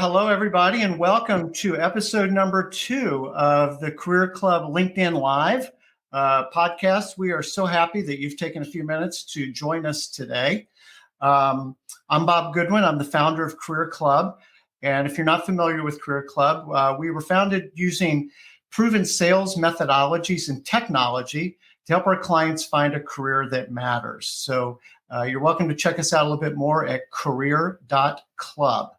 Hello, everybody, and welcome to episode number 2 of the Career Club LinkedIn Live podcast. We are so happy that you've taken a few minutes to join us today. I'm Bob Goodwin. I'm the founder of Career Club. And if you're not familiar with Career Club, we were founded using proven sales methodologies and technology to help our clients find a career that matters. So you're welcome to check us out a little bit more at career.club.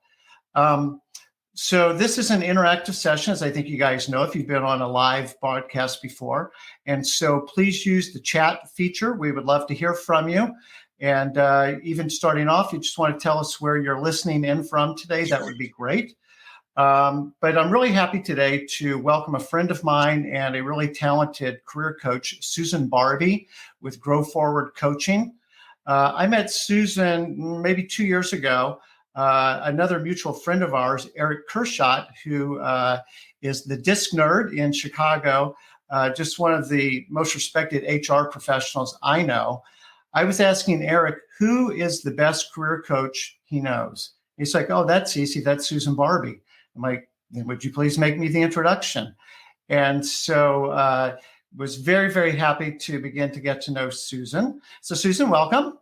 So this is an interactive session, as I think you guys know if you've been on a live broadcast before. And so please use the chat feature. We would love to hear from you. And even starting off, you just want to tell us where you're listening in from today. That would be great. But I'm really happy today to welcome a friend of mine and a really talented career coach, Susan Barbee with Grow Forward Coaching. I met Susan maybe 2 years ago. Another mutual friend of ours, Eric Kershott, who is the disc nerd in Chicago, just one of the most respected HR professionals I know. I was asking Eric, who is the best career coach he knows? He's like, oh, that's easy. That's Susan Barbee. I'm like, would you please make me the introduction? And so was very, very happy to begin to get to know Susan. So Susan, welcome.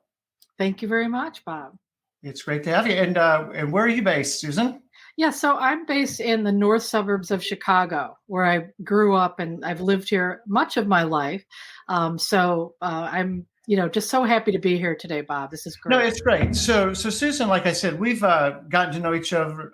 Thank you very much, Bob. It's great to have you. And where are you based, Susan? Yeah, so I'm based in the north suburbs of Chicago, where I grew up, and I've lived here much of my life. I'm just so happy to be here today, Bob. This is great. No, it's great. So Susan, like I said, we've gotten to know each other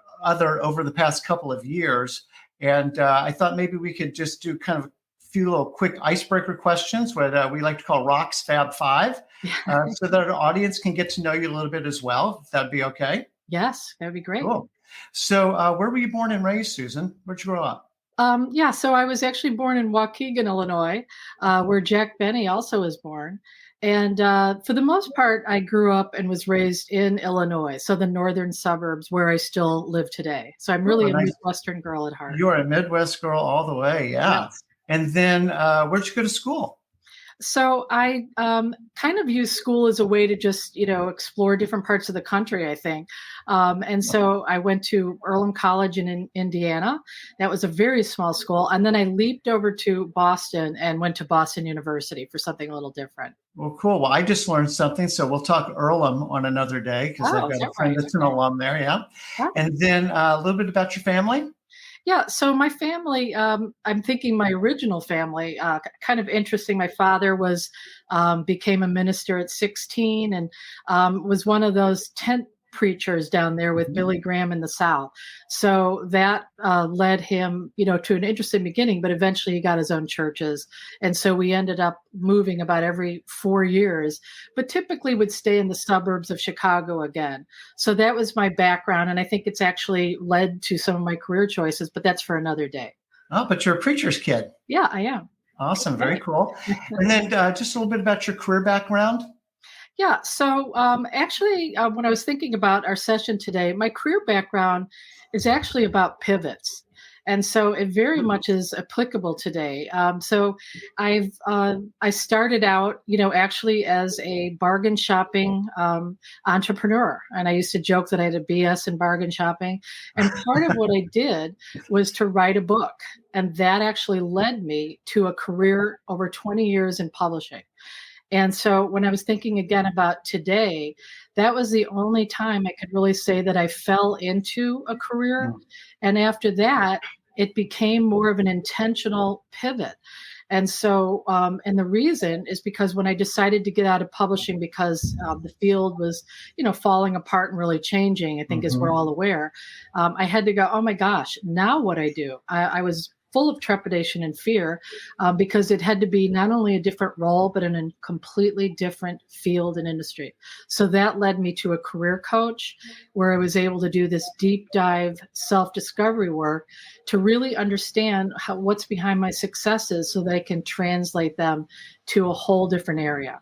over the past couple of years, and I thought maybe we could just do kind of a few little quick icebreaker questions, what we like to call Rocks Fab Five, so that our audience can get to know you a little bit as well, if that'd be okay. Yes, that'd be great. Cool. So where were you born and raised, Susan? Where'd you grow up? So I was actually born in Waukegan, Illinois, where Jack Benny also was born. And for the most part, I grew up and was raised in Illinois, so the northern suburbs where I still live today. So I'm really a Midwestern girl at heart. You're a Midwest girl all the way, yeah. Yes. And then where'd you go to school? So I kind of use school as a way to just, explore different parts of the country, I think. And so I went to Earlham College in Indiana. That was a very small school. And then I leaped over to Boston and went to Boston University for something a little different. Well, cool. Well, I just learned something. So we'll talk Earlham on another day because I've got a friend that's an alum there. Yeah. And then a little bit about your family. Yeah, so my family, I'm thinking my original family, kind of interesting. My father became a minister at 16 and was one of those tent preachers down there with Billy Graham in the South. So that led him, to an interesting beginning, but eventually he got his own churches. And so we ended up moving about every 4 years, but typically would stay in the suburbs of Chicago again. So that was my background. And I think it's actually led to some of my career choices, but that's for another day. Oh, but you're a preacher's kid. Yeah, I am. Awesome. Very cool. And then just a little bit about your career background. Yeah. So when I was thinking about our session today, my career background is actually about pivots. And so it very much is applicable today. So I started out, actually as a bargain shopping entrepreneur. And I used to joke that I had a BS in bargain shopping. And part of what I did was to write a book. And that actually led me to a career over 20 years in publishing. And so when I was thinking again about today, that was the only time I could really say that I fell into a career. And after that, it became more of an intentional pivot. And so, and the reason is because when I decided to get out of publishing because the field was, falling apart and really changing, I think as we're all aware, I had to go, oh my gosh, now what I do? I was full of trepidation and fear because it had to be not only a different role, but in a completely different field and industry. So that led me to a career coach where I was able to do this deep dive self-discovery work to really understand what's behind my successes so that I can translate them to a whole different area.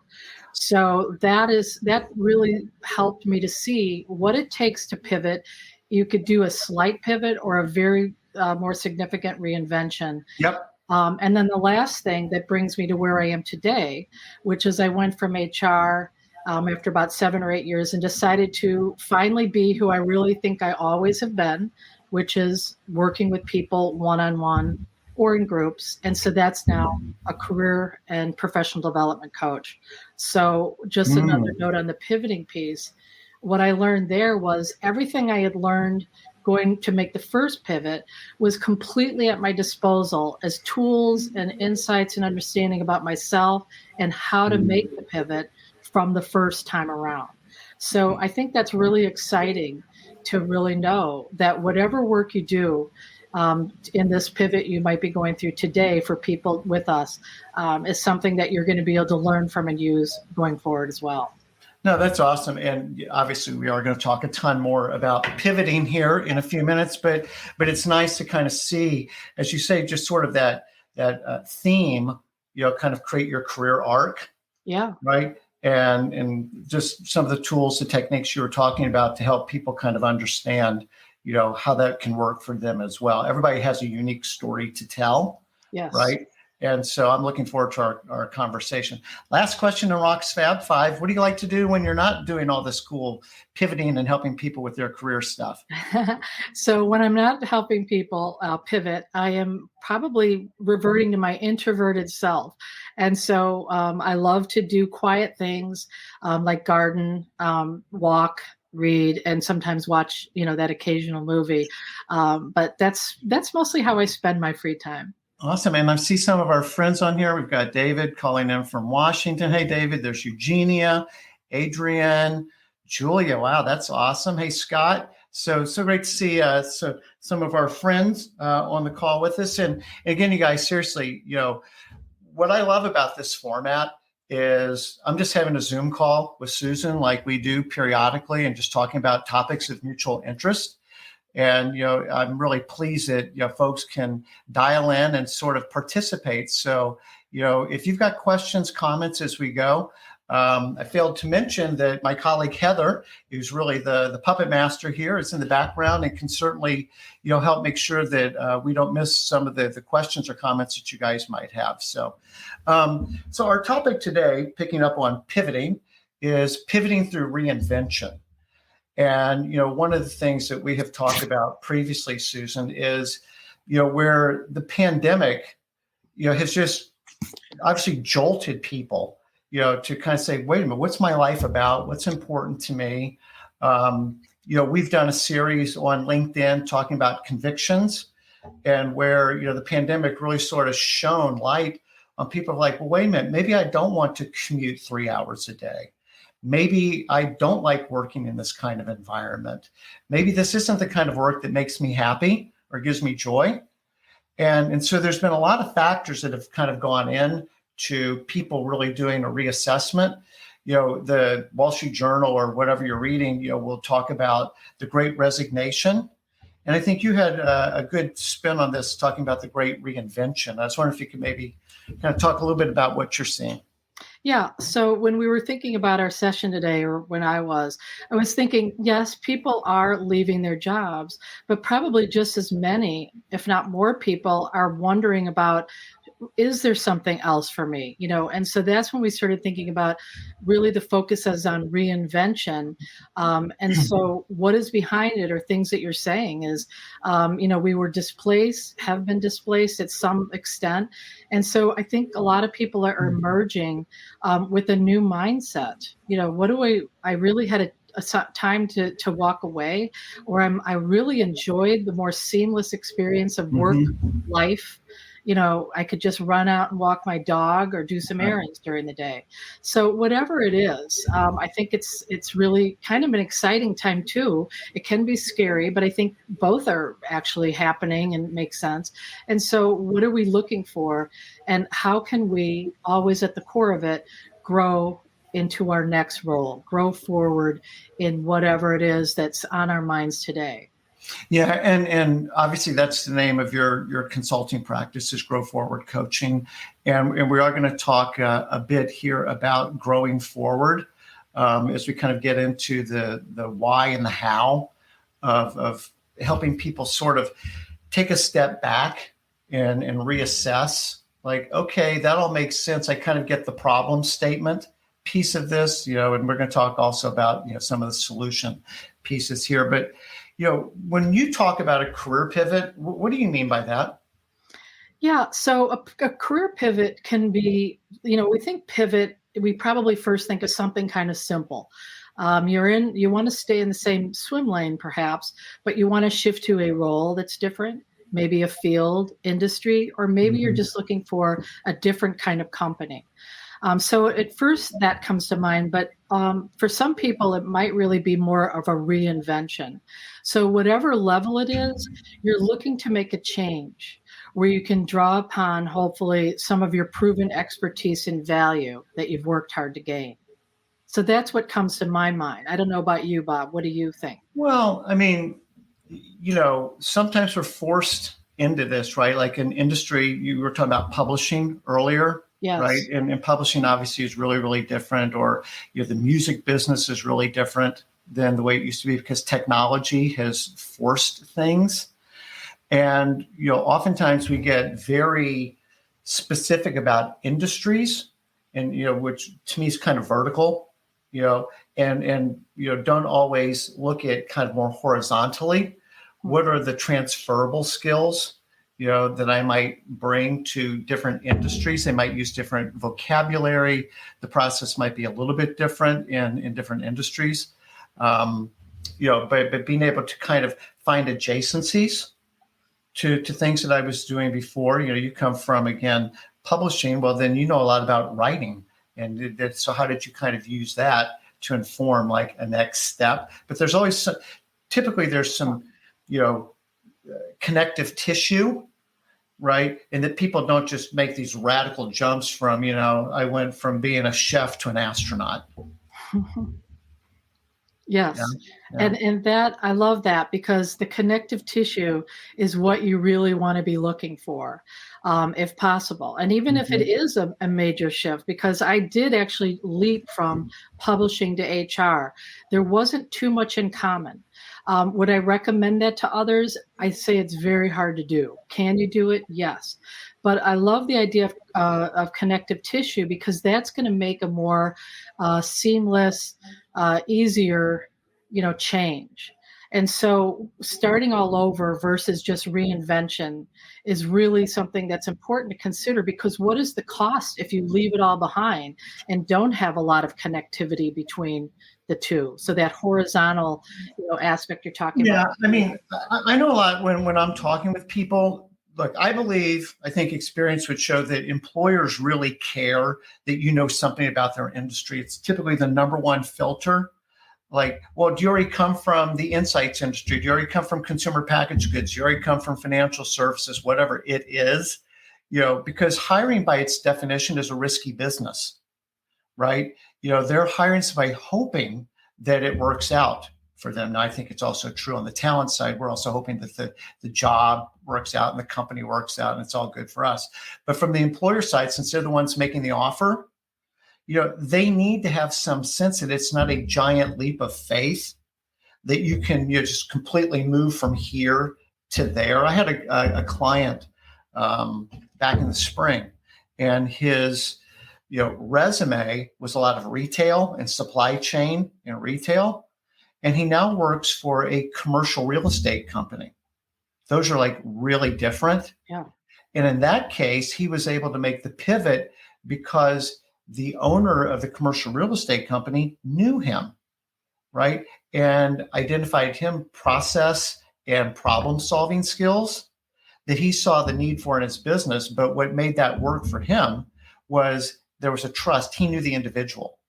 So that really helped me to see what it takes to pivot. You could do a slight pivot or a very more significant reinvention. Yep. And then the last thing that brings me to where I am today, which is I went from HR after about 7 or 8 years and decided to finally be who I really think I always have been, which is working with people one-on-one or in groups. And so that's now a career and professional development coach. So just another note on the pivoting piece, what I learned there was everything I had learned going to make the first pivot was completely at my disposal as tools and insights and understanding about myself and how to make the pivot from the first time around. So I think that's really exciting to really know that whatever work you do in this pivot you might be going through today for people with us is something that you're going to be able to learn from and use going forward as well. No, that's awesome. And obviously we are going to talk a ton more about pivoting here in a few minutes, but it's nice to kind of see, as you say, just sort of that theme, kind of create your career arc. Yeah. Right. And just some of the tools, the techniques you were talking about to help people kind of understand, how that can work for them as well. Everybody has a unique story to tell. Yes. Right. And so I'm looking forward to our conversation. Last question in Rock's Fab 5. What do you like to do when you're not doing all this cool pivoting and helping people with their career stuff? So when I'm not helping people pivot, I am probably reverting to my introverted self. And so I love to do quiet things like garden, walk, read, and sometimes watch, that occasional movie. But that's mostly how I spend my free time. Awesome. And I see some of our friends on here. We've got David calling in from Washington. Hey, David. There's Eugenia, Adrienne, Julia. Wow, that's awesome. Hey, Scott. So great to see some of our friends on the call with us. And again, you guys, seriously, what I love about this format is I'm just having a Zoom call with Susan like we do periodically and just talking about topics of mutual interest. And, I'm really pleased that, folks can dial in and sort of participate. So, if you've got questions, comments as we go, I failed to mention that my colleague Heather, who's really the puppet master here, is in the background and can certainly, help make sure that we don't miss some of the questions or comments that you guys might have. So our topic today, picking up on pivoting, is pivoting through reinvention. And, one of the things that we have talked about previously, Susan, is, where the pandemic, has just obviously jolted people, to kind of say, wait a minute, what's my life about? What's important to me? We've done a series on LinkedIn talking about convictions and where, the pandemic really sort of shone light on people like, well, wait a minute, maybe I don't want to commute 3 hours a day. Maybe I don't like working in this kind of environment. Maybe this isn't the kind of work that makes me happy or gives me joy. And so there's been a lot of factors that have kind of gone in to people really doing a reassessment. The Wall Street Journal or whatever you're reading, will talk about the Great Resignation. And I think you had a good spin on this, talking about the Great Reinvention. I was wondering if you could maybe kind of talk a little bit about what you're seeing. Yeah. So when we were thinking about our session today, or when I was thinking, yes, people are leaving their jobs, but probably just as many, if not more people, are wondering about, is there something else for me? And so that's when we started thinking about really the focus is on reinvention. And so what is behind it, or things that you're saying is, we were displaced, have been displaced at some extent. And so I think a lot of people are emerging with a new mindset. I really had a time to walk away, or I really enjoyed the more seamless experience of work, life. I could just run out and walk my dog or do some errands during the day. So whatever it is, I think it's really kind of an exciting time too. It can be scary, but I think both are actually happening and make sense. And so what are we looking for? And how can we always at the core of it grow into our next role, grow forward in whatever it is that's on our minds today? Yeah, and obviously that's the name of your consulting practice, is Grow Forward Coaching, and we are going to talk a bit here about growing forward as we kind of get into the why and the how of helping people sort of take a step back and reassess. Like, okay, that all makes sense. I kind of get the problem statement piece of this, and we're going to talk also about some of the solution pieces here, but. When you talk about a career pivot, what do you mean by that? Yeah, so a career pivot can be, we think pivot, we probably first think of something kind of simple. You want to stay in the same swim lane perhaps, but you want to shift to a role that's different, maybe a field, industry, or maybe you're Mhm. just looking for a different kind of company. So at first that comes to mind, but for some people, it might really be more of a reinvention. So whatever level it is, you're looking to make a change where you can draw upon, hopefully, some of your proven expertise and value that you've worked hard to gain. So that's what comes to my mind. I don't know about you, Bob. What do you think? Well, I mean, sometimes we're forced into this, right? Like in industry, you were talking about publishing earlier, right? Yes. And publishing obviously is really, really different, or the music business is really different than the way it used to be because technology has forced things. And oftentimes we get very specific about industries, and which to me is kind of vertical, and don't always look at kind of more horizontally. What are the transferable skills that I might bring to different industries? They might use different vocabulary. The process might be a little bit different in different industries. But being able to kind of find adjacencies to things that I was doing before. You come from, again, publishing. Well, then a lot about writing. And so how did you kind of use that to inform like a next step? But there's always typically there's some, connective tissue, right? And that people don't just make these radical jumps from, I went from being a chef to an astronaut. Yes. Yeah. And that I love that because the connective tissue is what you really want to be looking for, if possible. And even if it is a major shift, because I did actually leap from publishing to HR, there wasn't too much in common. Would I recommend that to others? I say it's very hard to do. Can you do it? Yes. But I love the idea of connective tissue because that's going to make a more seamless, easier, change. And so starting all over versus just reinvention is really something that's important to consider because what is the cost if you leave it all behind and don't have a lot of connectivity between the two? So that horizontal, aspect you're talking Yeah, about. I mean, I know a lot when I'm talking with people. Look, I think experience would show that employers really care that something about their industry. It's typically the number one filter. Like, well, do you already come from the insights industry? Do you already come from consumer packaged goods? Do you already come from financial services, whatever it is? Because hiring by its definition is a risky business, right? They're hiring somebody hoping that it works out for them. Now, I think it's also true on the talent side. We're also hoping that the job works out and the company works out and it's all good for us. But from the employer side, since they're the ones making the offer, they need to have some sense that it's not a giant leap of faith that you can just completely move from here to there. I had a client back in the spring, and his resume was a lot of retail and supply chain and retail, and he now works for a commercial real estate company. Those are like really different. Yeah. And in that case, he was able to make the pivot because the owner of the commercial real estate company knew him, right? And identified him process and problem solving skills that he saw the need for in his business. But what made that work for him was there was a trust. He knew the individual.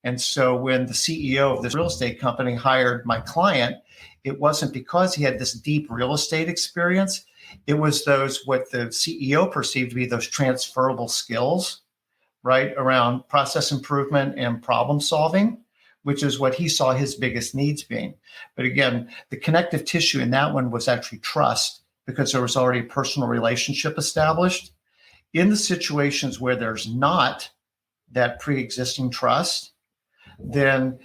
And so when the CEO of this real estate company hired my client, it wasn't because he had this deep real estate experience. It was what the CEO perceived to be those transferable skills, right, around process improvement and problem solving, which is what he saw his biggest needs being. But again, the connective tissue in that one was actually trust because there was already a personal relationship established. In the situations where there's not that pre-existing trust, then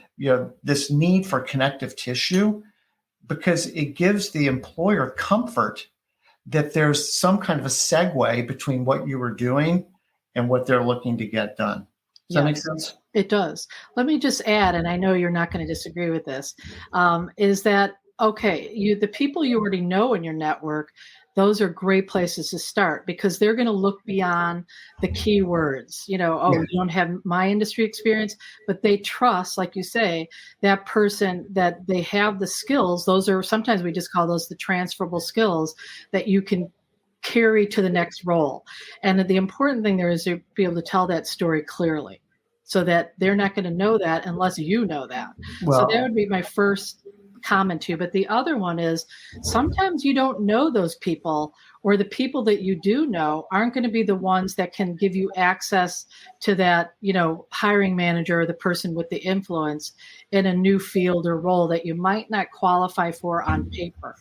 this need for connective tissue, because it gives the employer comfort that there's some kind of a segue between what you were doing and what they're looking to get done. Does that make sense? It does. Let me just add, and I know you're not going to disagree with this, is that okay, the people you already know in your network, those are great places to start because they're going to look beyond the keywords. Oh, Yeah. you don't have my industry experience, but they trust, like you say, that person, that they have the skills. Those are, sometimes we just call those the transferable skills that you can carry to the next role. And the important thing there is to be able to tell that story clearly so that they're not going to know that unless you know that. So that Well, would be my first comment to you. But the other one is sometimes you don't know those people, or the people that you do know aren't going to be the ones that can give you access to that, hiring manager or the person with the influence in a new field or role that you might not qualify for on paper.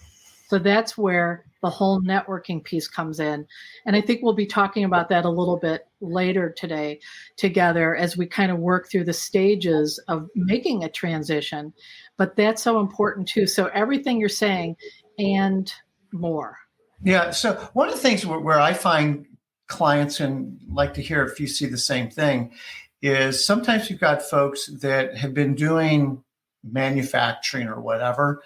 So that's where the whole networking piece comes in. And I think we'll be talking about that a little bit later today together as we kind of work through the stages of making a transition. But that's so important too. So everything you're saying and more. yeah. So one of the things where I find clients, and like to hear if you see the same thing, is sometimes you've got folks that have been doing manufacturing or whatever,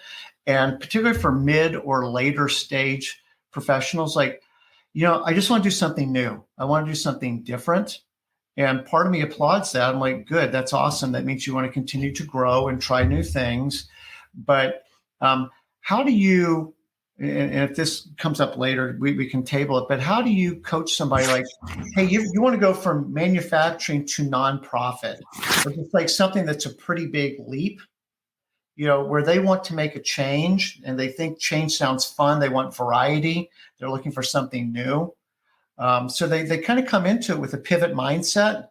and particularly for mid or later stage professionals, like, I just want to do something new. I want to do something different. And part of me applauds that. I'm like, good, that's awesome. That means you want to continue to grow and try new things. But how do you, and if this comes up later, we can table it, but how do you coach somebody like, hey, you want to go from manufacturing to nonprofit, or just like something that's a pretty big leap, where they want to make a change and they think change sounds fun. They want variety. They're looking for something new. So they kind of come into it with a pivot mindset.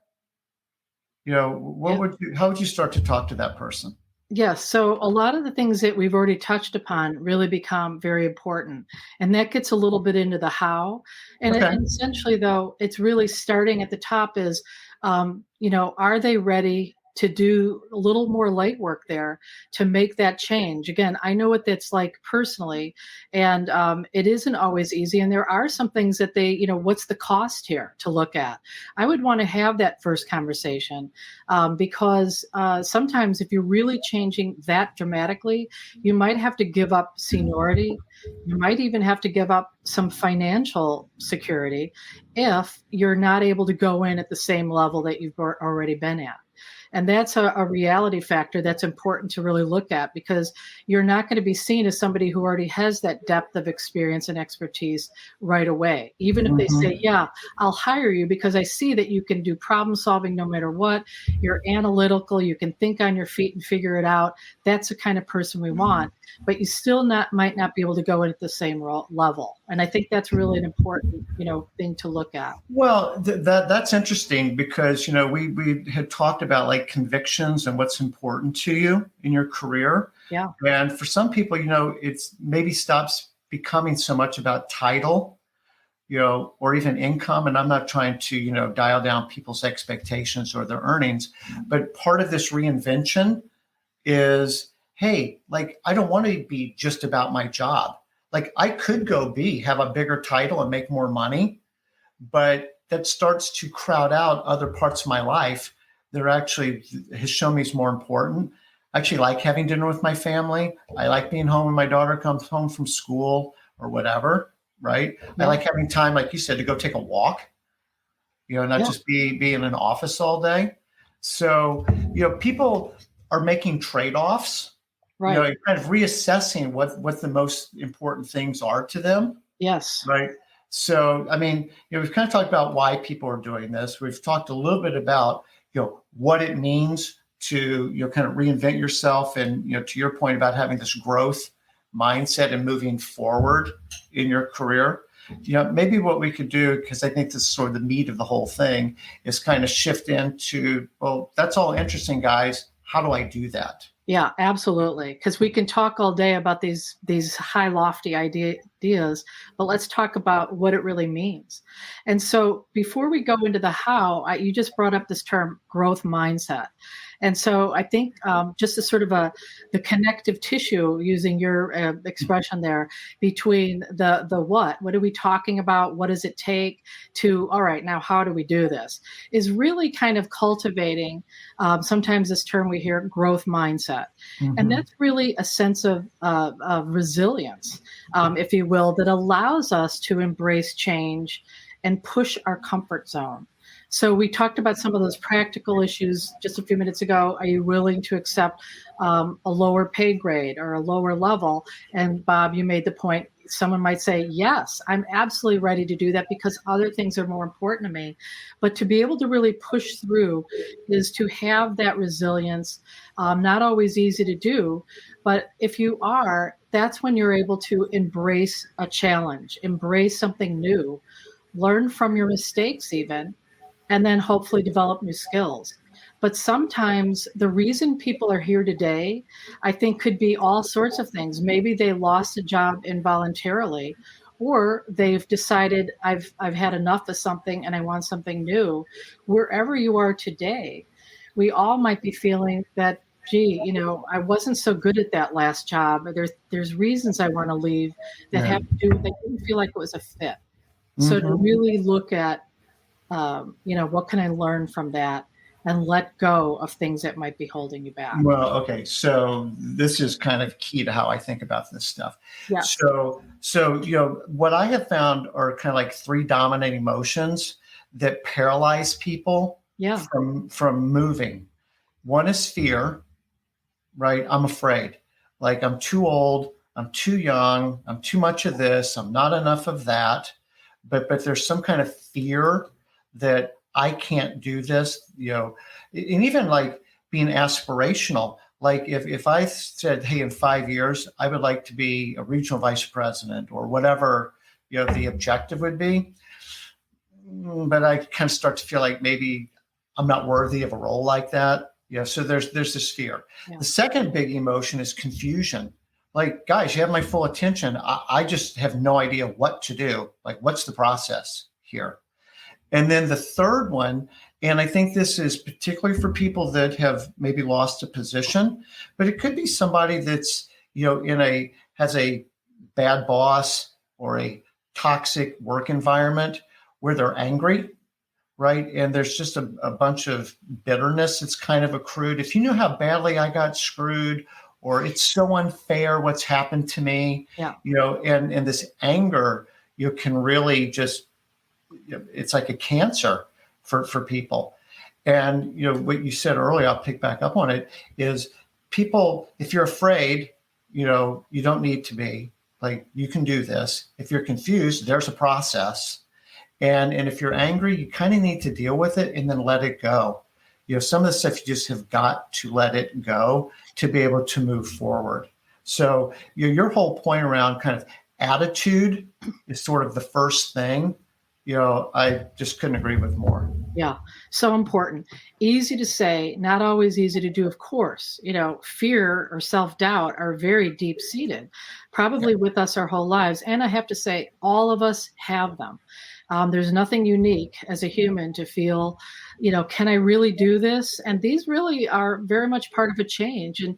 How would you start to talk to that person? Yes. So a lot of the things that we've already touched upon really become very important. And that gets a little bit into the how. Okay. And essentially, though, it's really starting at the top is, are they ready to do a little more light work there to make that change? Again, I know what that's like personally, and it isn't always easy. And there are some things that what's the cost here to look at? I would want to have that first conversation because sometimes if you're really changing that dramatically, you might have to give up seniority. You might even have to give up some financial security if you're not able to go in at the same level that you've already been at. And that's a reality factor that's important to really look at, because you're not going to be seen as somebody who already has that depth of experience and expertise right away. Even if they say, yeah, I'll hire you because I see that you can do problem solving no matter what. You're analytical. You can think on your feet and figure it out. That's the kind of person we want. But you still might not be able to go in at the same level. And I think that's really an important, thing to look at. Well, that's interesting because, we had talked about like convictions and what's important to you in your career. Yeah. And for some people, it's maybe stops becoming so much about title, or even income. And I'm not trying to, dial down people's expectations or their earnings. But part of this reinvention is, hey, like, I don't want to be just about my job. Like, I could have a bigger title and make more money, but that starts to crowd out other parts of my life that actually has shown me is more important. I actually like having dinner with my family. I like being home when my daughter comes home from school or whatever, right? Yeah. I like having time, like you said, to go take a walk, not just be in an office all day. So, people are making trade-offs, right? Kind of reassessing what the most important things are to them. Yes. Right. So, I mean, we've kind of talked about why people are doing this. We've talked a little bit about, what it means to, kind of reinvent yourself. And, to your point about having this growth mindset and moving forward in your career, maybe what we could do, because I think this is sort of the meat of the whole thing, is kind of shift into, well, that's all interesting, guys. How do I do that? Yeah, absolutely. Because we can talk all day about these high lofty ideas, but let's talk about what it really means. And so before we go into the how, you just brought up this term growth mindset. And so I think just as sort of the connective tissue, using your expression there, between the what are we talking about, what does it take to, all right, now how do we do this, is really kind of cultivating sometimes this term we hear, growth mindset. And that's really a sense of resilience, if you will, that allows us to embrace change and push our comfort zone. So we talked about some of those practical issues just a few minutes ago. Are you willing to accept a lower pay grade or a lower level? And Bob, you made the point, someone might say, yes, I'm absolutely ready to do that because other things are more important to me. But to be able to really push through is to have that resilience, not always easy to do. But if you are, that's when you're able to embrace a challenge, embrace something new, learn from your mistakes even, and then hopefully develop new skills. But sometimes the reason people are here today, I think, could be all sorts of things. Maybe they lost a job involuntarily, or they've decided I've had enough of something and I want something new. Wherever you are today, we all might be feeling that, gee, I wasn't so good at that last job. There's reasons I want to leave that have to do, they didn't feel like it was a fit. So to really look at, what can I learn from that and let go of things that might be holding you back? Well, okay. So this is kind of key to how I think about this stuff. Yeah. So, what I have found are kind of like three dominant emotions that paralyze people from moving. One is fear, right? I'm afraid. Like I'm too old, I'm too young, I'm too much of this, I'm not enough of that. But there's some kind of fear that I can't do this, and even like being aspirational. Like if I said, hey, in 5 years, I would like to be a regional vice president or whatever, the objective would be. But I kind of start to feel like maybe I'm not worthy of a role like that. So there's this fear. Yeah. The second big emotion is confusion. Like, guys, you have my full attention. I just have no idea what to do. Like, what's the process here? And then the third one, and I think this is particularly for people that have maybe lost a position, but it could be somebody that's, has a bad boss or a toxic work environment where they're angry, right? And there's just a bunch of bitterness that's kind of accrued. If you knew how badly I got screwed, or it's so unfair what's happened to me, and this anger, can really just, it's like a cancer for people. And, what you said earlier, I'll pick back up on it, is people, if you're afraid, you don't need to be. Like, you can do this. If you're confused, there's a process. And if you're angry, you kind of need to deal with it and then let it go. Some of the stuff you just have got to let it go to be able to move forward. So your whole point around kind of attitude is sort of the first thing. I just couldn't agree with more. Yeah, so important. Easy to say, not always easy to do, of course. Fear or self-doubt are very deep-seated, probably with us our whole lives. And I have to say, all of us have them. There's nothing unique as a human to feel, can I really do this? And these really are very much part of a change. And,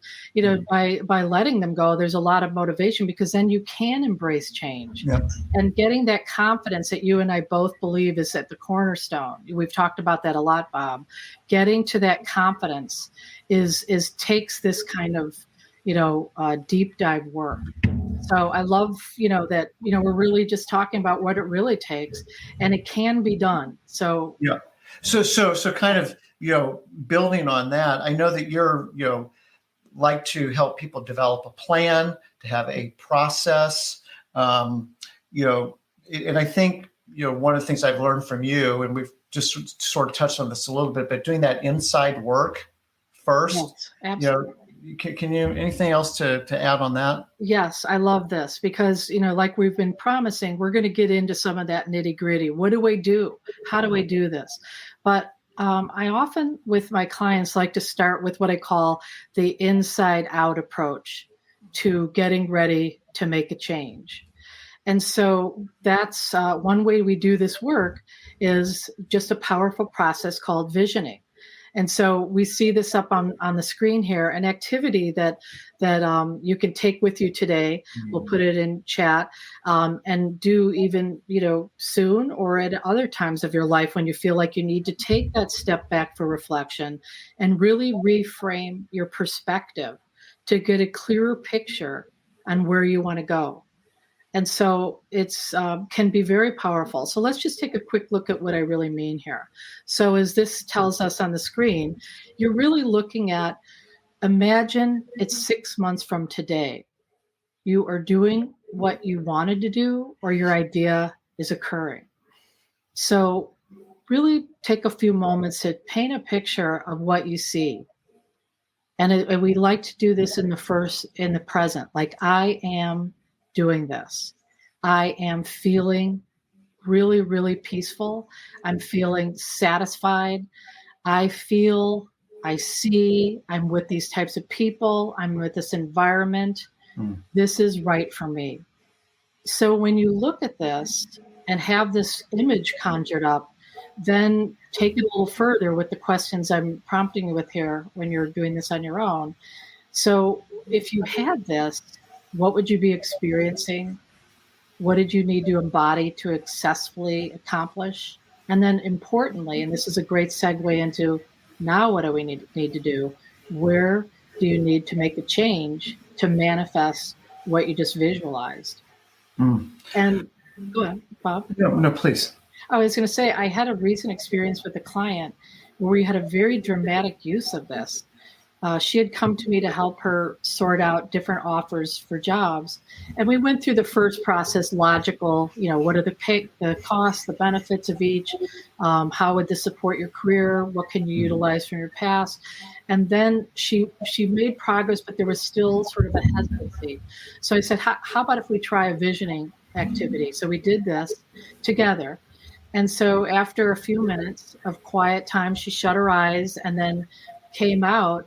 by letting them go, there's a lot of motivation because then you can embrace change. Yep. And getting that confidence that you and I both believe is at the cornerstone. We've talked about that a lot, Bob. Getting to that confidence is takes this kind of, deep dive work. So I love, that, we're really just talking about what it really takes, and it can be done. So, yeah. So kind of, building on that, I know that you're, like to help people develop a plan, to have a process, and I think, one of the things I've learned from you, and we've just sort of touched on this a little bit, but doing that inside work first, yes, absolutely. Can you, anything else to add on that? Yes, I love this because, like we've been promising, we're going to get into some of that nitty gritty. What do I do? How do I do this? But I often, with my clients, like to start with what I call the inside out approach to getting ready to make a change. And so that's one way we do this work is just a powerful process called visioning. And so we see this up on the screen here, an activity that you can take with you today. We'll put it in chat and do even, soon or at other times of your life when you feel like you need to take that step back for reflection and really reframe your perspective to get a clearer picture on where you want to go. And so it's can be very powerful. So let's just take a quick look at what I really mean here. So as this tells us on the screen, you're really looking at, imagine it's 6 months from today. You are doing what you wanted to do or your idea is occurring. So really take a few moments to paint a picture of what you see. And we like to do this in the present, like I am doing this. I am feeling really, really peaceful. I'm feeling satisfied. I see, I'm with these types of people. I'm with this environment. This is right for me. So when you look at this and have this image conjured up, then take it a little further with the questions I'm prompting you with here when you're doing this on your own. So if you had this, what would you be experiencing? What did you need to embody to successfully accomplish? And then importantly, and this is a great segue into now what do we need to do? Where do you need to make a change to manifest what you just visualized? And go ahead, Bob. No, please. I was going to say, I had a recent experience with a client where we had a very dramatic use of this. She had come to me to help her sort out different offers for jobs. And we went through the first process, logical, what are the costs, the benefits of each? How would this support your career? What can you utilize from your past? And then she made progress, but there was still sort of a hesitancy. So I said, how about if we try a visioning activity? So we did this together. And so after a few minutes of quiet time, she shut her eyes and then came out.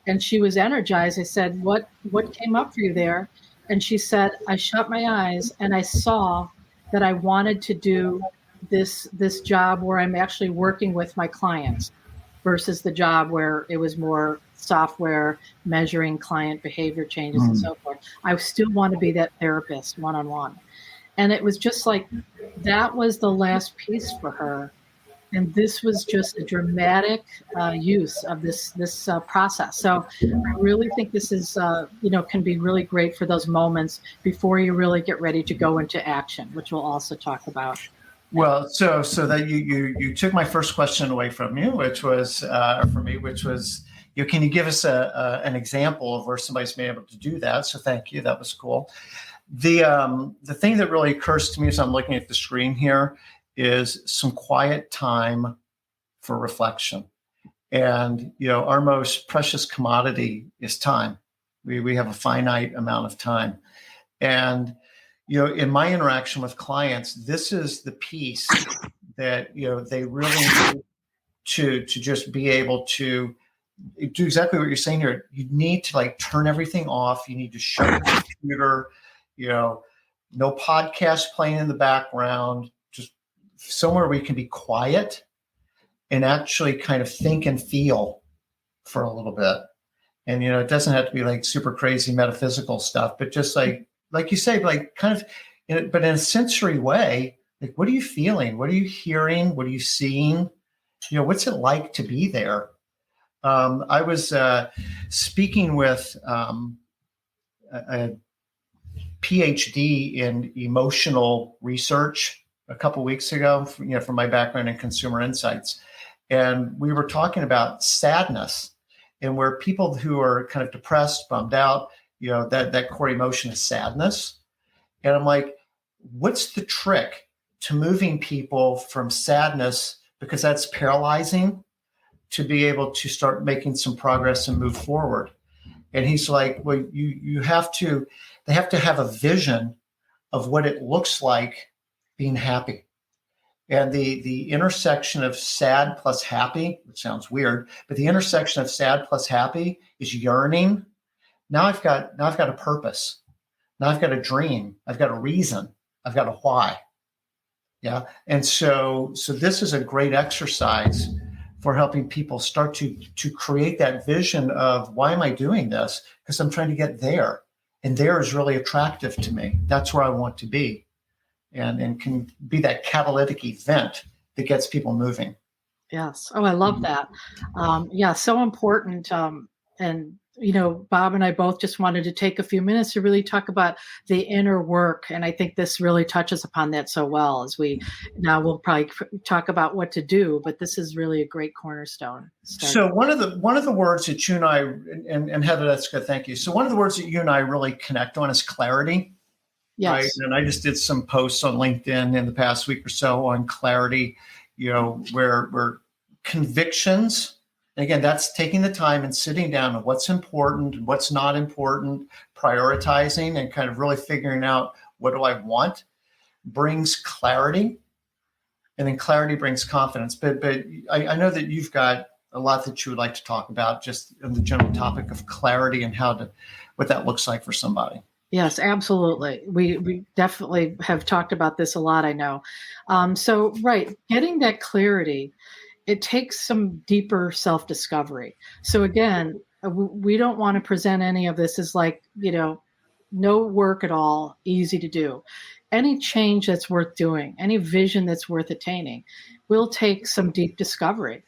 And she was energized. I said, what came up for you there? And she said, I shut my eyes and I saw that I wanted to do this job where I'm actually working with my clients versus the job where it was more software measuring client behavior changes and so forth. I still want to be that therapist one-on-one. And it was just like, that was the last piece for her. And this was just a dramatic use of this process. So I really think this is, can be really great for those moments before you really get ready to go into action, which we'll also talk about. Well, so that you took my first question away from you, which was, can you give us an example of where somebody's been able to do that? So thank you. That was cool. The thing that really occurs to me as I'm looking at the screen here is some quiet time for reflection. And, our most precious commodity is time. We have a finite amount of time. And, in my interaction with clients, this is the piece that, they really need to just be able to do exactly what you're saying here. You need to turn everything off. You need to shut the computer, no podcast playing in the background, somewhere where you can be quiet and actually kind of think and feel for a little bit. And, it doesn't have to be super crazy metaphysical stuff, but just like you say, kind of, but in a sensory way, what are you feeling? What are you hearing? What are you seeing? What's it like to be there? I was speaking with a PhD in emotional research a couple of weeks ago, from my background in consumer insights. And we were talking about sadness and where people who are kind of depressed, bummed out, that core emotion is sadness. And I'm like, what's the trick to moving people from sadness, because that's paralyzing, to be able to start making some progress and move forward? And he's like, well, they have to have a vision of what it looks like being happy. And the intersection of sad plus happy, which sounds weird, but the intersection of sad plus happy is yearning. Now I've got a purpose. Now I've got a dream. I've got a reason. I've got a why. Yeah. And so this is a great exercise for helping people start to create that vision of why am I doing this? Because I'm trying to get there. And there is really attractive to me. That's where I want to be. And can be that catalytic event that gets people moving. Yes. Oh, I love that. Yeah, so important. And, Bob and I both just wanted to take a few minutes to really talk about the inner work. And I think this really touches upon that so well as we'll probably talk about what to do, but this is really a great cornerstone. So one of the words that you and I, and Heather, that's good. Thank you. So one of the words that you and I really connect on is clarity. Yes. Right. And I just did some posts on LinkedIn in the past week or so on clarity, where convictions, and again, that's taking the time and sitting down on what's important and what's not important, prioritizing and kind of really figuring out what do I want, brings clarity. And then clarity brings confidence. But I know that you've got a lot that you would like to talk about just on the general topic of clarity and what that looks like for somebody. Yes, absolutely. We definitely have talked about this a lot, I know. So, right, getting that clarity, it takes some deeper self-discovery. So again, we don't want to present any of this as like, no work at all, easy to do. Any change that's worth doing, any vision that's worth attaining, will take some deep discovery.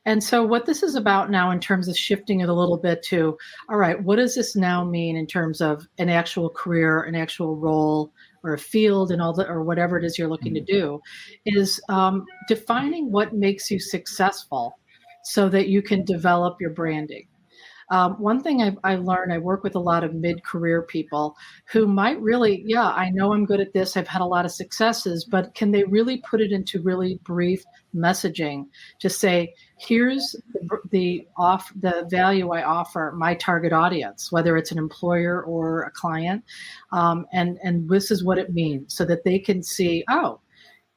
And so what this is about now in terms of shifting it a little bit to, all right, what does this now mean in terms of an actual career, an actual role, or a field and or whatever it is you're looking to do, is defining what makes you successful so that you can develop your branding. One thing I learned, I work with a lot of mid-career people who might really, I know I'm good at this. I've had a lot of successes, but can they really put it into really brief messaging to say, here's the value I offer my target audience, whether it's an employer or a client, and this is what it means, so that they can see, oh,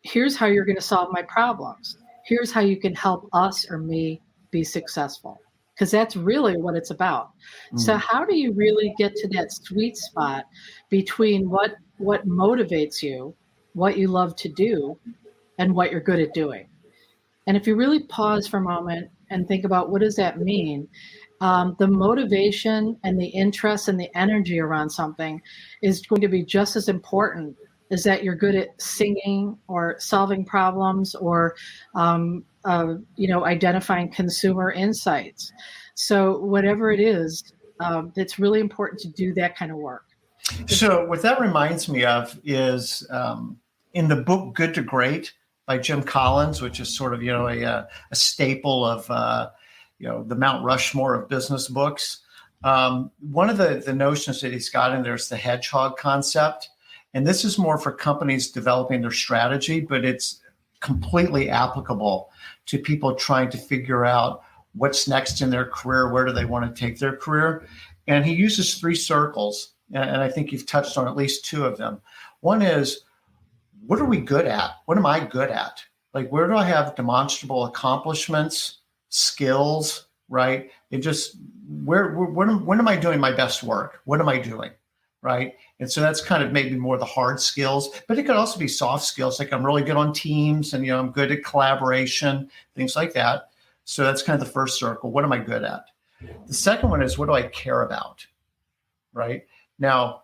here's how you're going to solve my problems. Here's how you can help us or me be successful. Because that's really what it's about. So how do you really get to that sweet spot between what motivates you, what you love to do, and what you're good at doing? And if you really pause for a moment and think about what does that mean, the motivation and the interest and the energy around something is going to be just as important as that you're good at singing or solving problems or identifying consumer insights. So whatever it is, it's really important to do that kind of work. So what that reminds me of is in the book Good to Great by Jim Collins, which is sort of, a staple of, the Mount Rushmore of business books. One of the notions that he's got in there is the hedgehog concept. And this is more for companies developing their strategy, but it's completely applicable to people trying to figure out what's next in their career, where do they want to take their career. And he uses 3 circles, and I think you've touched on at least 2 of them. One is, what are we good at? What am I good at? Like, where do I have demonstrable accomplishments, skills, right? It just, when am I doing my best work? What am I doing? Right. And so that's kind of maybe more the hard skills, but it could also be soft skills. Like I'm really good on teams and, I'm good at collaboration, things like that. So that's kind of the first circle. What am I good at? The second one is, what do I care about? Right now,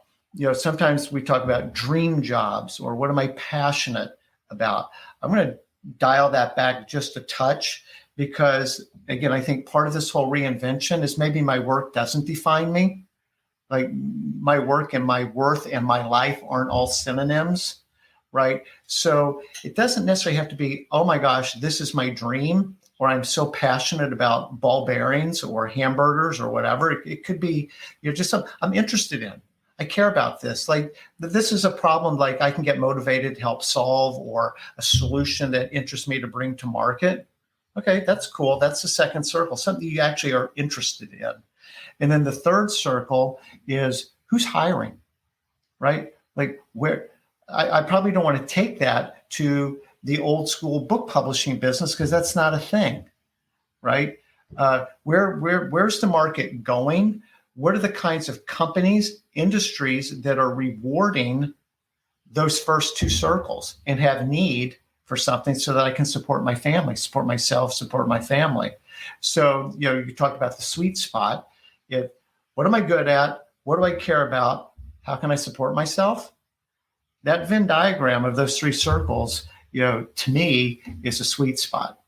sometimes we talk about dream jobs or what am I passionate about? I'm going to dial that back just a touch because, again, I think part of this whole reinvention is maybe my work doesn't define me. Like my work and my worth and my life aren't all synonyms, right? So it doesn't necessarily have to be, oh my gosh, this is my dream, or I'm so passionate about ball bearings or hamburgers or whatever. It could be, just something I'm interested in. I care about this. Like this is a problem like I can get motivated to help solve, or a solution that interests me to bring to market. Okay, that's cool. That's the second circle, something you actually are interested in. And then the third circle is who's hiring, right? Like where I probably don't want to take that to the old school book publishing business because that's not a thing, right? Where's the market going? What are the kinds of companies, industries that are rewarding those first two circles and have need for something so that I can support my family, support myself, support my family. So, you talk about the sweet spot. What am I good at? What do I care about? How can I support myself? That Venn diagram of those three circles, to me, is a sweet spot.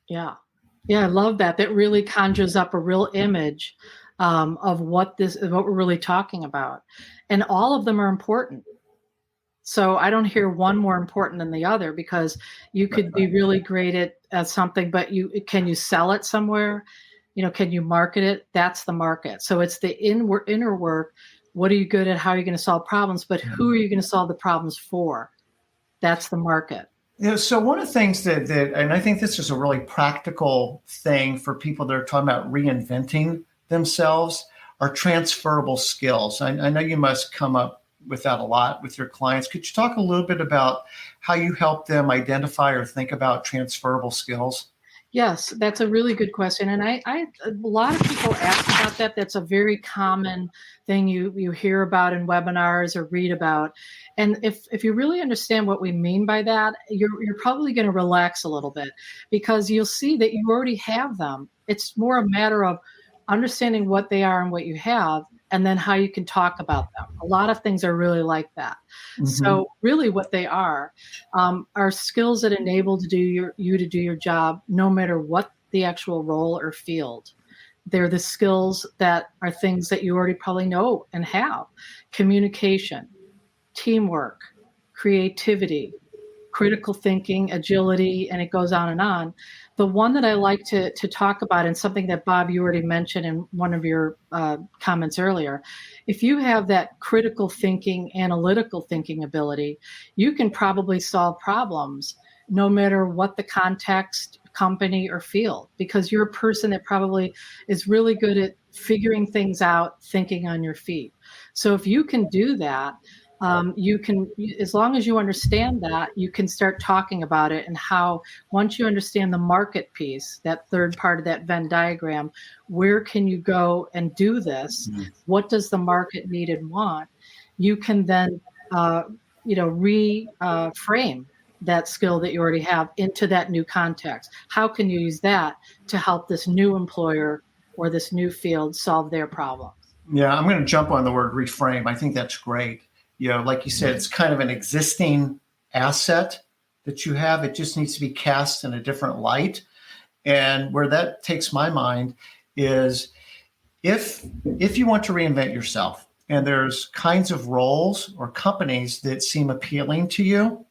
Yeah. Yeah, I love that. That really conjures up a real image of what we're really talking about. And all of them are important. So I don't hear one more important than the other, because you could be really great at something, but can you sell it somewhere? Can you market it? That's the market. So it's the inner work. What are you good at? How are you going to solve problems? But who are you going to solve the problems for? That's the market. So one of the things that, and I think this is a really practical thing for people that are talking about reinventing themselves, are transferable skills. I know you must come up with that a lot with your clients. Could you talk a little bit about how you help them identify or think about transferable skills? Yes, that's a really good question. And a lot of people ask about that. That's a very common thing you hear about in webinars or read about. And if you really understand what we mean by that, you're probably going to relax a little bit, because you'll see that you already have them. It's more a matter of understanding what they are and what you have, and then how you can talk about them. A lot of things are really like that. Mm-hmm. So really what they are skills that enable you to do your job, no matter what the actual role or field. They're the skills that are things that you already probably know and have: communication, teamwork, creativity, critical thinking, agility, and it goes on and on. The one that I like to talk about, and something that, Bob, you already mentioned in one of your comments earlier, if you have that critical thinking, analytical thinking ability, you can probably solve problems no matter what the context, company, or field, because you're a person that probably is really good at figuring things out, thinking on your feet. So if you can do that, you can, as long as you understand that, you can start talking about it, and how, once you understand the market piece, that third part of that Venn diagram, where can you go and do this? Mm-hmm. What does the market need and want? You can then, reframe that skill that you already have into that new context. How can you use that to help this new employer or this new field solve their problems? Yeah, I'm going to jump on the word reframe. I think that's great. Like you said, it's kind of an existing asset that you have. It just needs to be cast in a different light. And where that takes my mind is if you want to reinvent yourself, and there's kinds of roles or companies that seem appealing to you,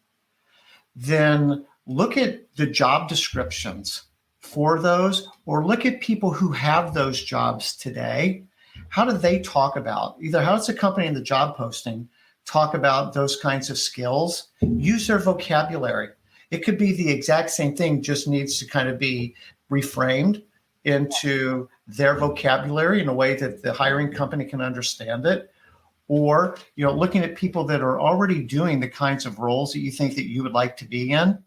then look at the job descriptions for those, or look at people who have those jobs today. How do they talk about, either how does the company in the job posting talk about those kinds of skills? Use their vocabulary. It could be the exact same thing, just needs to kind of be reframed into their vocabulary in a way that the hiring company can understand it. Or, looking at people that are already doing the kinds of roles that you think that you would like to be in.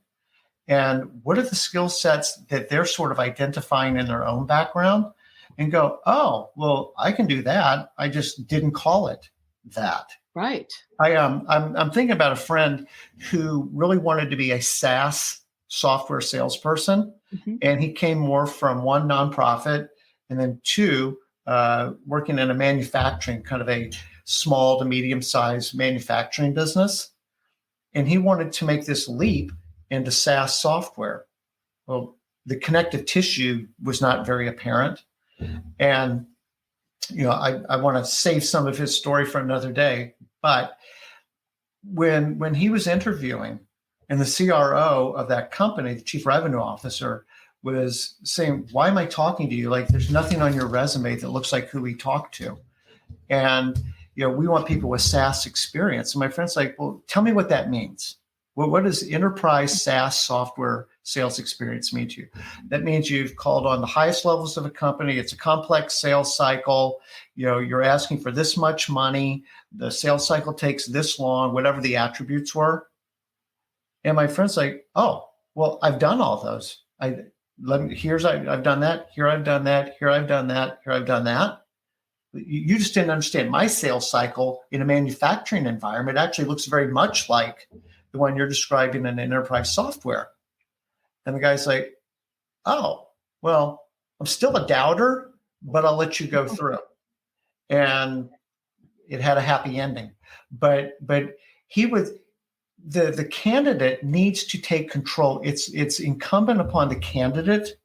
And what are the skill sets that they're sort of identifying in their own background, and go, oh, well, I can do that. I just didn't call it that. Right. I'm thinking about a friend who really wanted to be a SaaS software salesperson. Mm-hmm. And he came more from one nonprofit, and then two, working in a manufacturing, kind of a small to medium-sized manufacturing business. And he wanted to make this leap into SaaS software. Well, the connective tissue was not very apparent. And, I want to save some of his story for another day. But when he was interviewing, and the CRO of that company, the chief revenue officer, was saying, why am I talking to you? Like, there's nothing on your resume that looks like who we talked to. And, we want people with SaaS experience. And my friend's like, well, tell me what that means. Well, what does enterprise SaaS software sales experience mean to you? That means you've called on the highest levels of a company. It's a complex sales cycle. You're asking for this much money. The sales cycle takes this long, whatever the attributes were. And my friend's like, oh, well, I've done all those. I've done that. Here I've done that. Here I've done that. Here I've done that. you just didn't understand my sales cycle in a manufacturing environment actually looks very much like the one you're describing in enterprise software. And the guy's like, oh, well, I'm still a doubter, but I'll let you go through. And it had a happy ending. But he was the candidate needs to take control. It's incumbent upon the candidate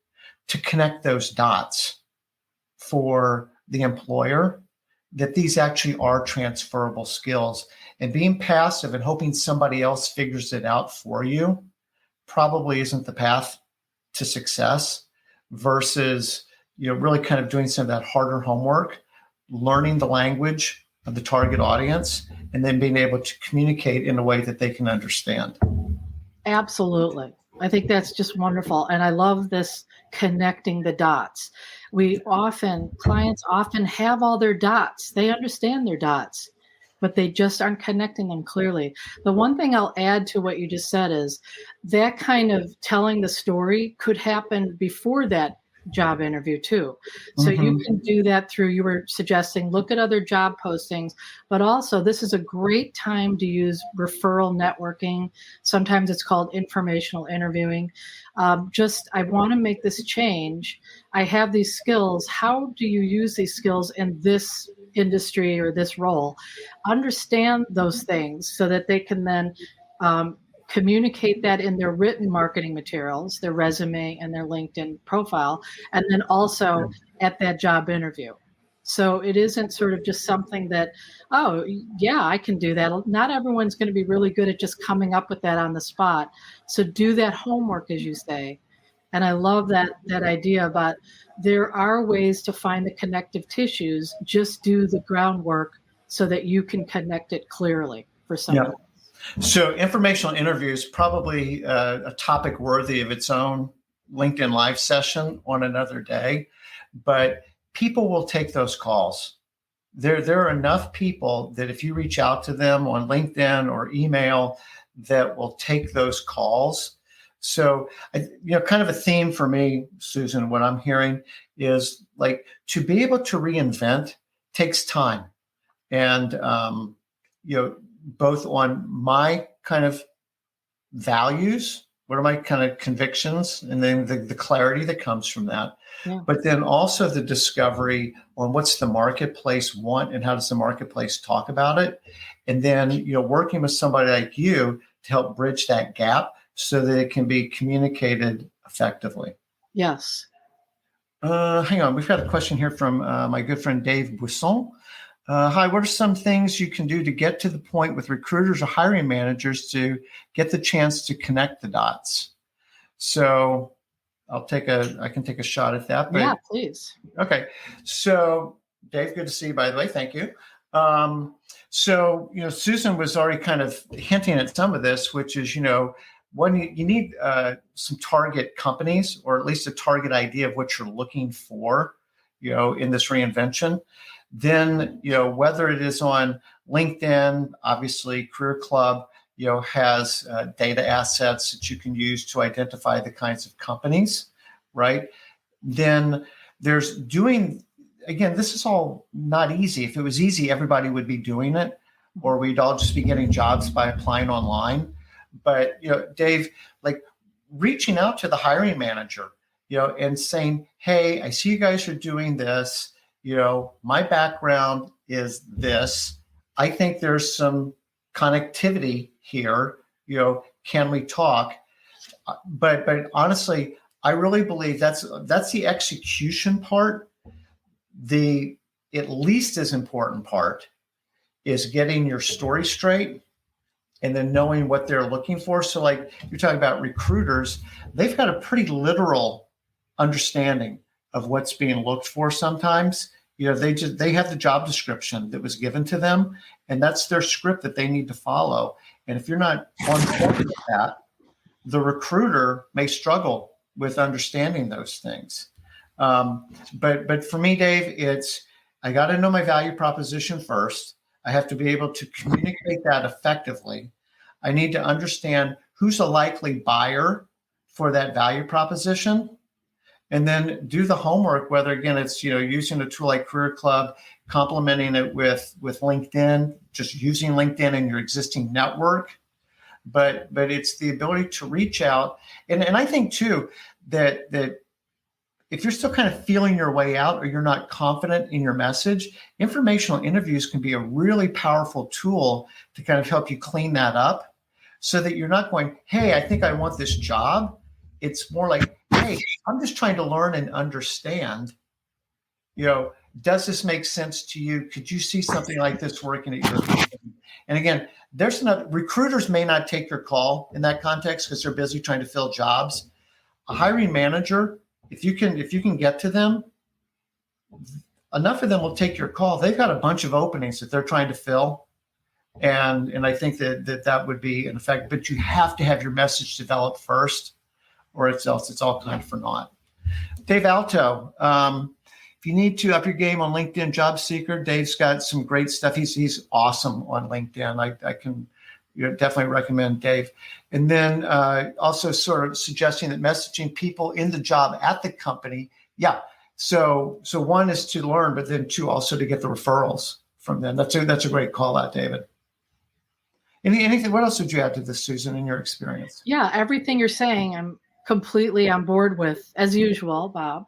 to connect those dots for the employer, that these actually are transferable skills. And being passive and hoping somebody else figures it out for you probably isn't the path to success, versus, really kind of doing some of that harder homework, learning the language of the target audience, and then being able to communicate in a way that they can understand. Absolutely. I think that's just wonderful. And I love this connecting the dots. Clients often have all their dots. They understand their dots, but they just aren't connecting them clearly. The one thing I'll add to what you just said is that kind of telling the story could happen before that job interview too. So you can do that through, you were suggesting, look at other job postings, but also this is a great time to use referral networking. Sometimes it's called informational interviewing. I want to make this change. I have these skills. How do you use these skills in this industry or this role? Understand those things so that they can then communicate that in their written marketing materials, their resume and their LinkedIn profile, and then also at that job interview. So it isn't sort of just something that, oh, yeah, I can do that. Not everyone's going to be really good at just coming up with that on the spot. So do that homework, as you say. And I love that idea about there are ways to find the connective tissues. Just do the groundwork so that you can connect it clearly for someone. Yeah. So informational interviews, probably a topic worthy of its own LinkedIn Live session on another day, but people will take those calls. There are enough people that if you reach out to them on LinkedIn or email, that will take those calls. So, kind of a theme for me, Susan, what I'm hearing is like, to be able to reinvent takes time. And, both on my kind of values, what are my kind of convictions, and then the clarity that comes from that. Yeah. But then also the discovery on what's the marketplace want and how does the marketplace talk about it. And then, working with somebody like you to help bridge that gap so that it can be communicated effectively. Yes. Hang on. We've got a question here from my good friend, Dave Buisson. Hi, what are some things you can do to get to the point with recruiters or hiring managers to get the chance to connect the dots? So I can take a shot at that. Yeah, please. Okay. So Dave, good to see you, by the way. Thank you. Susan was already kind of hinting at some of this, which is, when you need some target companies, or at least a target idea of what you're looking for, in this reinvention. Then, whether it is on LinkedIn, obviously Career Club, has data assets that you can use to identify the kinds of companies, right? Then there's again, this is all not easy. If it was easy, everybody would be doing it, or we'd all just be getting jobs by applying online. But, Dave, like reaching out to the hiring manager, and saying, hey, I see you guys are doing this. My background is this. I think there's some connectivity here. Can we talk? But honestly, I really believe that's the execution part. The at least as important part is getting your story straight and then knowing what they're looking for. So like you're talking about recruiters, they've got a pretty literal understanding of what's being looked for sometimes. They have the job description that was given to them, and that's their script that they need to follow. And if you're not on board with that, the recruiter may struggle with understanding those things. But for me, Dave, I got to know my value proposition first. I have to be able to communicate that effectively. I need to understand who's a likely buyer for that value proposition. and then do the homework, whether again it's using a tool like Career Club, complementing it with LinkedIn, just using LinkedIn in your existing network. But it's the ability to reach out. And I think too that if you're still kind of feeling your way out or you're not confident in your message, informational interviews can be a really powerful tool to kind of help you clean that up so that you're not going, hey, I think I want this job. It's more like, hey, I'm just trying to learn and understand, does this make sense to you? Could you see something like this working at your company? And again, recruiters may not take your call in that context because they're busy trying to fill jobs. A hiring manager, if you can get to them, enough of them will take your call. They've got a bunch of openings that they're trying to fill. And I think that would be an effect, but you have to have your message developed first, or else it's all kind of for naught. Dave Alto, if you need to up your game on LinkedIn Job Seeker, Dave's got some great stuff. He's awesome on LinkedIn. I can definitely recommend Dave. And then also sort of suggesting that messaging people in the job at the company. Yeah. So one is to learn, but then two, also to get the referrals from them. That's a great call out, David. Anything, what else would you add to this, Susan, in your experience? Yeah, everything you're saying, I'm completely on board with, as usual, Bob.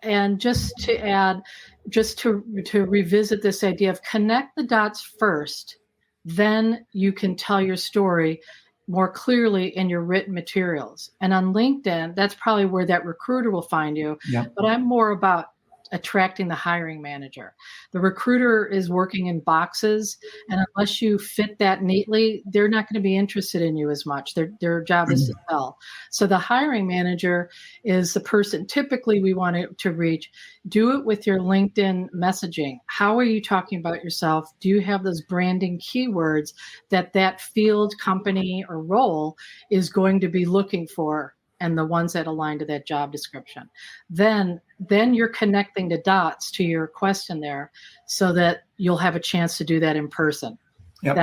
And just to add, just to revisit this idea of connect the dots first, then you can tell your story more clearly in your written materials. And on LinkedIn, that's probably where that recruiter will find you. Yeah. But I'm more about attracting the hiring manager. The recruiter is working in boxes, and unless you fit that neatly, they're not going to be interested in you as much. Their job is to sell. So the hiring manager is the person typically we want to reach. Do it with your LinkedIn messaging. How are you talking about yourself? Do you have those branding keywords that field, company, or role is going to be looking for, and the ones that align to that job description? Then you're connecting the dots to your question there so that you'll have a chance to do that in person. Yep.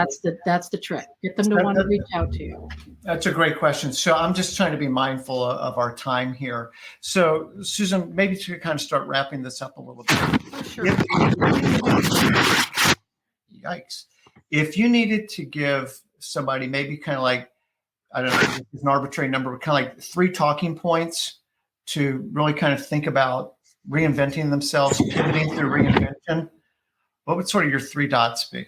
That's the trick. Get them to want to reach out to you. That's a great question. So I'm just trying to be mindful of our time here. So Susan, maybe to kind of start wrapping this up a little bit. Oh, sure. Yikes. If you needed to give somebody maybe kind of like, I don't know, it's an arbitrary number, but kind of like 3 talking points to really kind of think about reinventing themselves, pivoting through reinvention, what would sort of your 3 dots be?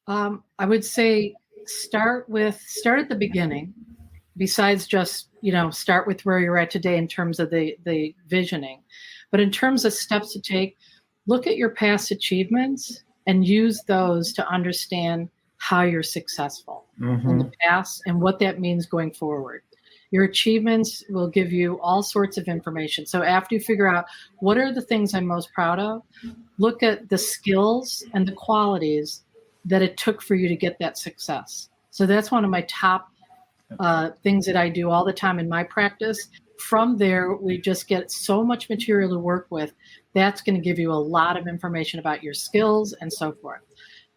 I would say start at the beginning, besides just, start with where you're at today in terms of the visioning. But in terms of steps to take, look at your past achievements and use those to understand how you're successful in the past and what that means going forward. Your achievements will give you all sorts of information. So after you figure out what are the things I'm most proud of, look at the skills and the qualities that it took for you to get that success. So that's one of my top things that I do all the time in my practice. From there, we just get so much material to work with. That's going to give you a lot of information about your skills and so forth.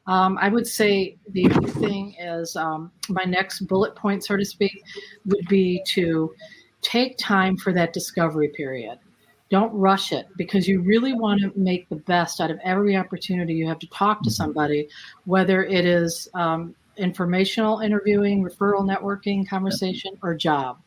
I would say the other thing is my next bullet point, so to speak, would be to take time for that discovery period. Don't rush it, because you really want to make the best out of every opportunity you have to talk to somebody, whether it is informational interviewing, referral networking, conversation, or job.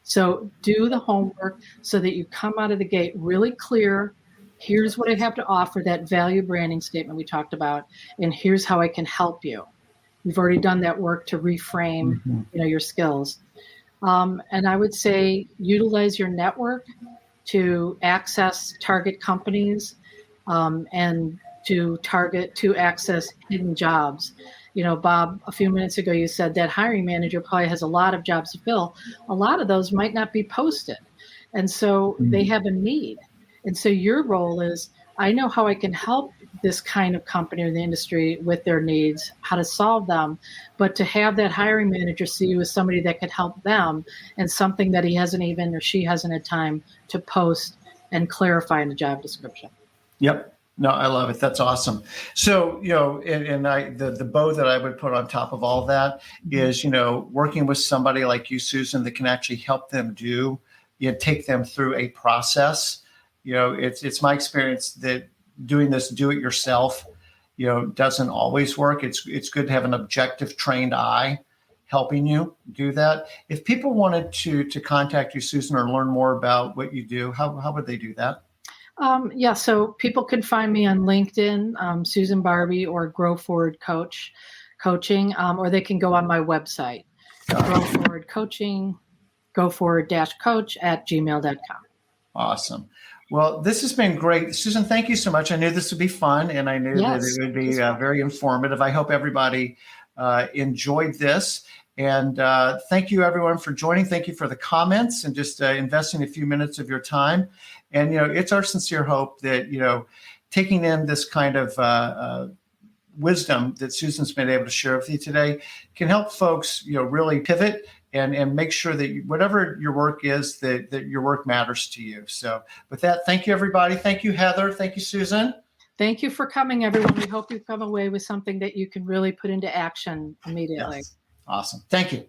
So do the homework so that you come out of the gate really clear. Here's what I have to offer, that value branding statement we talked about, and here's how I can help you. You've already done that work to reframe, your skills. And I would say utilize your network to access target companies and to access hidden jobs. Bob, a few minutes ago, you said that hiring manager probably has a lot of jobs to fill. A lot of those might not be posted. And so they have a need. And so your role is, I know how I can help this kind of company or the industry with their needs, how to solve them, but to have that hiring manager see you as somebody that could help them and something that he hasn't even or she hasn't had time to post and clarify in the job description. Yep. No, I love it. That's awesome. So, the bow that I would put on top of all that is, working with somebody like you, Susan, that can actually help them do take them through a process. It's my experience that doing this do it yourself, doesn't always work. It's good to have an objective, trained eye helping you do that. If people wanted to contact you, Susan, or learn more about what you do, how would they do that? So people can find me on LinkedIn, Susan Barbee, or Grow Forward Coaching, or they can go on my website, Grow Forward Coaching, goforward-coach@gmail.com. Awesome. Well, this has been great. Susan, thank you so much. I knew this would be fun, and I knew that it would be very informative. I hope everybody enjoyed this. And thank you, everyone, for joining. Thank you for the comments and just investing a few minutes of your time. And, it's our sincere hope that, taking in this kind of wisdom that Susan's been able to share with you today can help folks, really pivot and make sure that whatever your work is, that your work matters to you. So with that, thank you, everybody. Thank you, Heather. Thank you, Susan. Thank you for coming, everyone. We hope you come away with something that you can really put into action immediately. Yes. Awesome. Thank you.